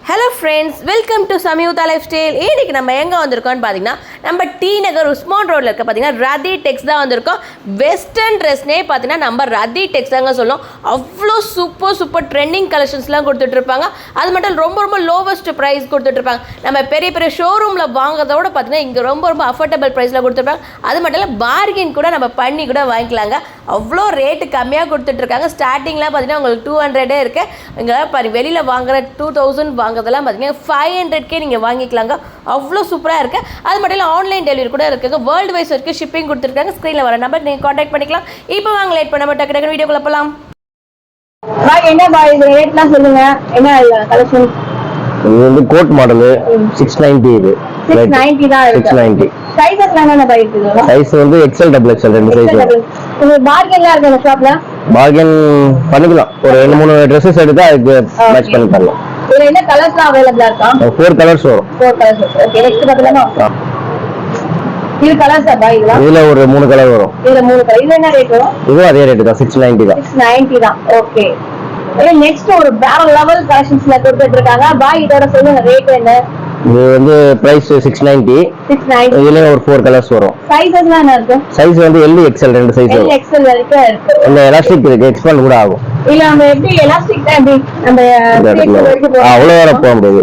Hello friends, welcome to Samyuta Lifestyle. இன்னைக்கு நம்ம எங்க வந்திருக்கோம்னு பாத்தீங்கன்னா நம்ம டி நகர் உஸ்மான் ரோட்ல இருக்க பாத்தீங்கன்னா ரதி டெக்ஸ் தான் வந்திருக்கோம். வெஸ்டர்ன் ட்ரெஸ்னே பாத்தீங்கன்னா நம்ம ரதி டெக்ஸ் தாங்க சொல்லும். அவ்வளோ சூப்பர் ட்ரெண்டிங் கலெக்ஷன்ஸ்லாம் கொடுத்துட்டு இருப்பாங்க. அது மட்டும் ரொம்ப லோவஸ்ட் பிரைஸ் கொடுத்துட்டு இருப்பாங்க. நம்ம பெரிய ஷோரூம்ல வாங்குறதோட பாத்தீங்கன்னா இங்க ரொம்ப அஃபோர்டபுள் பிரைஸ்ல கொடுத்துருப்பாங்க. அது மட்டும் இல்ல பார்கெயின் கூட நம்ம பண்ணி கூட வாங்கிக்கலாங்க. அவ்வளோ ரேட்டு கம்மியாக கொடுத்துட்டு இருக்காங்க. ஸ்டார்டிங்லாம் பார்த்தீங்கன்னா உங்களுக்கு 200 இருக்கு. இங்கே பாரு வெளியில் வாங்குற 2000 வாங்குறதெல்லாம் பார்த்தீங்கன்னா 500K நீங்கள் வாங்கிக்கலாங்க. அவ்வளோ சூப்பராக இருக்குது. அது மட்டும் இல்லை ஆன்லைன் டெலிவரி கூட இருக்குங்க. வேர்ல்டு வைஸ் வரைக்கும் ஷிப்பிங் கொடுத்துருக்காங்க. ஸ்க்ரீனில் வர நம்பர் நீங்கள் காண்டாக்ட் பண்ணிக்கலாம். இப்போ வாங்க லேட் பண்ண டக்கு வீடியோக்குள்ள போகலாம். என்ன பாய் இது ரேட்லாம் சொல்லுங்க. என்ன கலெக்ஷன்? இது வந்து கோட் மாடல் 690 இது 690 தான் இருக்கு. 690 சைஸஸ்லாம் என்ன பாய் இருக்கு? சைஸ் வந்து XL XXL ரெண்டு சைஸ். இது பார்கென்லாம் இருக்கு இந்த ஷாப்ல. பார்கென் பண்ணிக்கலாம். ஒரு 2-3 Dresses எடுத்தா அதுக்கு மேட்ச் பண்ணி தரலாம். இதுல என்ன கலர்ஸ்லாம் அவேலபிளா இருக்கா? 4 கலர்ஸ் வரும். 4 கலர்ஸ். Okay next பாத்தலாமா? இது கலர்ஸ் பாய் இதெல்லாம். இதுல ஒரு 3 கலர் வரும். இதுல 3 கலர். இது என்ன ரேட் வரும்? இதுவும் அதே ரேட் தான் 690 தான். 690 தான். ஓகே. நெக்ஸ்ட் ஒரு வேற லெவல் கலெக்ஷன்ஸ்ல கொடுத்துட்டு இருக்காங்க. பாய் இதோட சொல்லுங்க ரேட் என்ன? இது வந்து பிரைஸ் 690. 690. இதுல ஒரு 4 கலர்ஸ் வரும். சைஸஸ்லாம் என்ன இருக்கு? சைஸ் வந்து L XL ரெண்டு சைஸ் வரும். L XL வரைக்கும் இருக்கு. இந்த எலாஸ்டிக் இருக்கு, எக்ஸ்பாண்ட் கூட ஆகும். இல்ல நம்ம எப்படி எலாஸ்டிக் தான் எப்படி நம்ம அவ்வளவு வர போக முடியாது.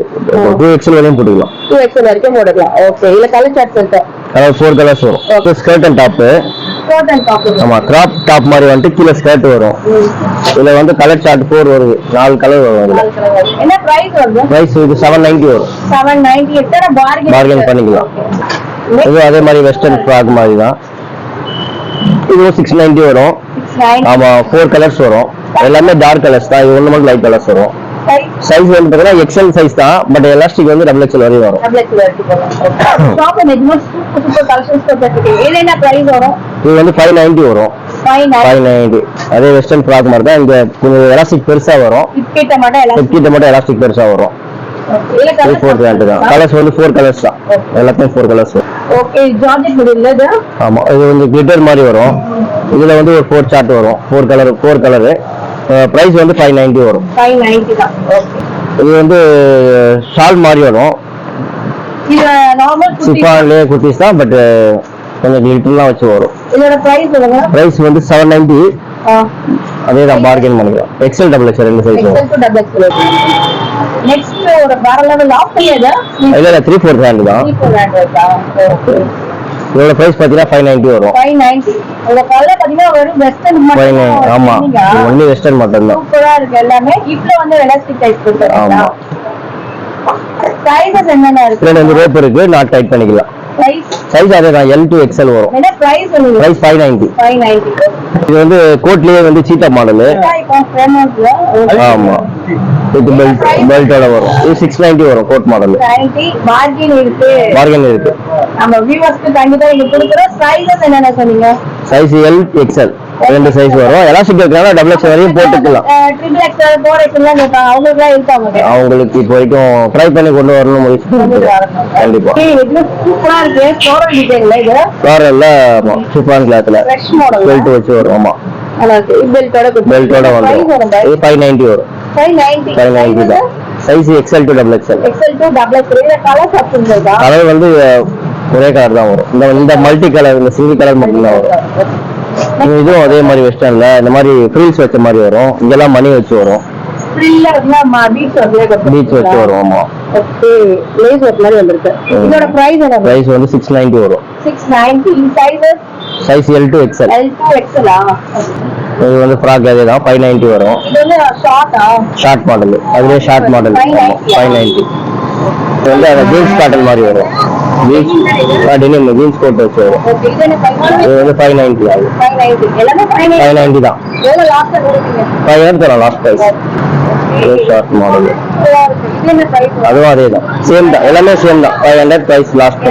2XL வரையும் போட்டுக்கலாம். 2XL வரைக்கும் போட்டுக்கலாம். ஓகே. இல்ல கலர் சார்ட்ஸ் இருக்கு. கலர் 4 கலர்ஸ் வரும். Skirt and top. Skirt and top. ஆமா, கிராப் டாப் மாதிரி வந்து கீழ ஸ்கர்ட் வரும். இதுல வந்து கலர் சார்ட் 4 வருது. 4 கலர் வரும் இதுல. என்ன பிரைஸ் வருது? பிரைஸ் இது 790 வரும். 790. எத்தனை பார்கெயின் பண்ணிக்கலாம். இது அதே மாதிரி வெஸ்டர்ன் ஃப்ராக் மாதிரி தான். இது 690 வரும். 690. ஆமா, 4 கலர்ஸ் வரும். எல்லாமே டார்க் கலர்ஸ் தான். இது ஒண்ணு மட்டும் லைட் கலர்ஸ் வரும். சைஸ் வந்து பாத்தீங்கன்னா XL சைஸ் தான். பட் எலாஸ்டிக் வந்து XXL வரையும் வரும். XXL வரைக்கும் போலாம். ஷாப்ல நெஜமா சூப்பர் கலெக்ஷன்ஸ் போட்டுருக்கு. இது என்ன பிரைஸ் வரும்? இது வந்து 590 வரும். 590. அதே வெஸ்டர்ன் ஃப்ராக் மாதிரி தான். இந்த கொஞ்சம் எலாஸ்டிக் பெருசா வரும். கிட்ட மட்டும் எலாஸ்டிக் பெருசா வரும். இல்ல கலர் தான். கலர்ஸ் வந்து 4 கலர்ஸ் தான். எல்லாத்தையும் 4 கலர்ஸ். ஓகே. ஜார்ஜெட் மெட்டீரியல் இது. ஆமா, இது வந்து கிளிட்டர் மாதிரி வரும். இதுல வந்து ஒரு 4 சார்ட் வரும். 4 கலர். பிரைஸ் வந்து 590 வரும். 590 தான். ஓகே. இது வந்து ஷால் மாதிரி வரும். இது நார்மல் சிப்பான்லயே குர்தீஸ் தான். பட் கொஞ்சம் கிளிட்டர்லாம் வச்சு வரும். இதோட பிரைஸ் சொல்லுங்க. பிரைஸ் வந்து 790. அதே தான் பார்கெயின் பண்ணிக்கலாம். XL XXL ரெண்டு சைஸ் வரும். XL to XXL. நெக்ஸ்ட் ஒரு வேற லெவல் ஆஃபர் ஏதா? இல்ல 3/4 ஹேண்ட் தான். 3/4 இருக்கா? ஓகே. இதோட பிரைஸ் பாத்தீங்கன்னா 590 வரும். 590. உங்க கலர் பாத்தீங்கன்னா ஒரு வெஸ்டர்ன் மட்டும். ஆமா, ஒன்லி வெஸ்டர்ன் மட்டும் தான். சூப்பரா இருக்கு எல்லாமே. இப்போ வந்து எலாஸ்டிக் டைப் கொடுத்துருக்காங்க. ஆமா. சைஸஸ் என்னென்ன இருக்கு? இதுல வந்து ரோப் இருக்கு, நாட் டைட் பண்ணிக்கலாம். சைஸ் அதே தான். L to XL வரும். என்ன பிரைஸ் சொல்லுங்க? பிரைஸ் 590. 590. இது வந்து கோட்லயே வந்து சீட்டா மாடல். ஆமா, இது பெல்ட்டோட வரும். இது 690 வரும். Code model 90. பார்கெயின் இருக்கு. நம்ம வியூவர்ஸ்க்கு கண்டிப்பா நீங்க கொடுக்குற சைஸஸ் என்னென்ன சொன்னீங்க? சைஸ் L XL ரெண்டு சைஸ் வரும். எலாஸ்டிக் இருக்கனால XXL வரையும் போட்டுக்கலாம். ட்ரிபிள் XL 4XL லாம் கேட்டா அவங்களுக்குலாம் இருக்காங்க. அவங்களுக்கு இப்போ வரைக்கும் ட்ரை பண்ணி கொண்டு வரணும் முயற்சி பண்ணுறேன். கண்டிப்பா. இது சூப்பரா இருக்கு. ஃப்ளோரல் டிசைன்ல இது. ஃப்ளோரல்ல சூப்பரான கிளாத்ல ஃப்ரெஷ் மாடல் பெல்ட் வச்சு வரும். ஆமா, நல்லா இருக்கு. பெல்ட்டோட வந்து இது 590 வரும். 590 தான். Size XL to XXL. XL to XXL. இந்த கலர் ஆப்ஷன் இருக்கா? கலர் வந்து ஒரே கலர் தான் வரும். இந்த மல்டி கலர், இந்த சிங்கிள் கலர் மட்டும் தான் வரும். இதுவும் அதே மாதிரி வெஸ்டர்ன்ல இந்த மாதிரி ஃப்ரில்ஸ் வச்ச மாதிரி வரும். இங்கெல்லாம் மணி வச்சு வரும். பீச் வச்சு வரும். ஆமா. ஓகே. லேஸ் ஒர்க் மாதிரி வந்திருக்கு. இதோட பிரைஸ் என்ன? பிரைஸ் வந்து 690 வரும். 690. இந்த sizes size L to XL. L to XL ஆ? இது வந்து ஃப்ராக் அதே தான். 590 வரும். இது வந்து ஷார்ட் மாடல். அதுவே ஷார்ட் மாடல் 590. இது வந்து அந்த ஜீன்ஸ் காட்டன் மாதிரி வரும். ஜீன்ஸ் கோட் வச்சு வரும். இது வந்து 590 ஆகும். 590 தான். 500 தரலாம் லாஸ்ட் பிரைஸ். Short model. அதுவும் அதே தான். சேம் தான். எல்லாமே சேம் தான். 500 பிரைஸ் லாஸ்ட்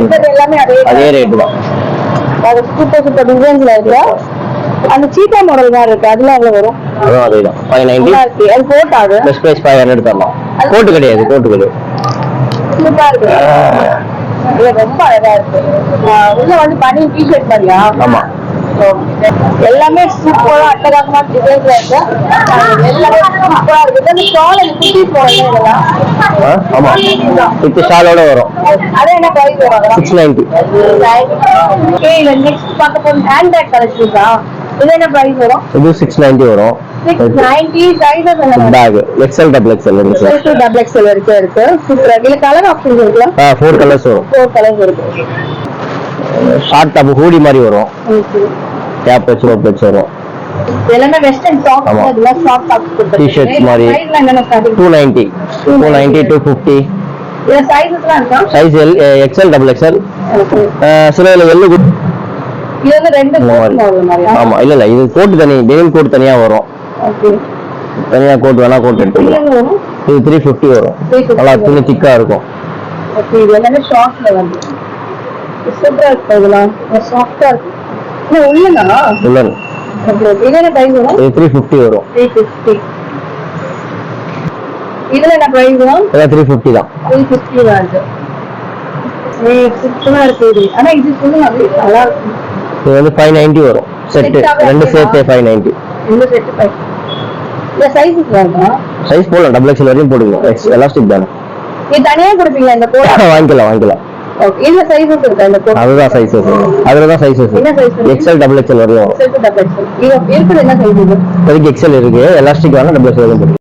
அதே ரேட் தான். சூப்பர் டிசைன்ஸ்ல இருக்கு. அந்த சீட்டா மாடல் தான் இருக்கு. அதுல எவ்வளவு வரும்? அதுவும் அதே தான். 590. அது கோட் ஆகுது. பெஸ்ட் பிரைஸ் 500 தரலாம். கோட் கிடையாது. சூப்பரா இருக்கு. இது ரொம்ப அழகா இருக்கு. உள்ள வந்து பனி டி-ஷர்ட் மாதிரியா? ஆமா, எல்லாமே சூப்பரா அட்டகாசமா டிசைன்ல இருக்கு. எல்லாமே சூப்பரா இருக்கு. இந்த ஷால் குட்டி போடுறது இதெல்லாம். ஆமா வித் ஷாலோட வரும். அது என்ன பிரைஸ் வரும்? 690. ஓகே, இது நெக்ஸ்ட் பார்க்க போறது ஹேண்ட் பேக் கலெக்ஷன்ஸா? இது என்ன பிரைஸ் வரும்? இது 690 வரும். 690 சைஸஸ் என்ன? பேக் எக்ஸ்எல் டபுள் எக்ஸ்எல் இருக்கு sir. XL to double XL வரைக்கும் இருக்கு. சூப்பரா இதுல கலர் ஆப்ஷன்ஸ் இருக்குல்ல? 4 கலர்ஸ் வரும். 4 கலர்ஸ் இருக்கு. ஷார்ட் டாப் ஹூடி மாதிரி வரும். ஓகே, கேப் வச்சு ரோப் வச்சு வரும். எல்லாமே வெஸ்டர்ன் டாப். ஆமா. இதெல்லாம் ஷார்ட் டாப் கொடுத்துருக்கீங்க. T-shirts மாதிரி. சைஸ்ல என்னென்ன ஸ்டார்டிங்? 290 250. இதுல சைஸஸ்லாம் இருக்கா? Size XL double XL. Okay, சில எல்லு இது வந்து ரெண்டு கோட் மாடல் மாதிரியா? ஆமா இல்ல இது கோட் தனி டெனிம் கோட் தனியா வரும். ஓகே, தனியா கோட் வேணா கோட் இது எடுத்துக்கலாம். என்ன வரும்? இது 350 வரும். 350 நல்லா துணி திக்கா இருக்கும். ஓகே, இது எல்லாமே ஷார்ட்ஸ்ல வந்து சூப்பரா இருக்கு. இதெல்லாம் சாஃப்டா இருக்கு. இது உள்ளனா? உள்ளன் ஓகே, இது என்ன பிரைஸ் வரும்? இது 350 வரும். 350. இதுல என்ன பிரைஸ் வரும்? இதெல்லாம் 350 தான். 350 தான் இது. சூப்பரா இருக்கு இது. ஆனா இது சொல்லுங்க அது நல்லா இருக்கு. இது வந்து 590 வரும். செட் ரெண்டு சேர்த்து 590. இந்த செட் பிரைஸ். இந்த சைஸஸ் இருக்கா? சைஸ் போடலாம் டபுள் எக்ஸ்எல் வரையும் போடுங்க. எலாஸ்டிக் தானே. இது தனியா கொடுப்பீங்களா இந்த கோட்? வாங்கிக்கலாம். ஓகே, இதுல சைஸஸ் இருக்கா இந்த கோட்? அதுதான் சைஸஸ். அதுலதான் சைஸஸ் என்ன size இருக்கு? எக்ஸ்எல் டபுள் எக்ஸ்எல் வரையும் வரும். Set double XL. இது இருக்குது என்ன சைஸ் இது? இப்போதைக்கு எக்ஸ்எல் இருக்கு. எலாஸ்டிக் வேணா டபுள் எக்ஸ்எல் வரையும் போடுங்க.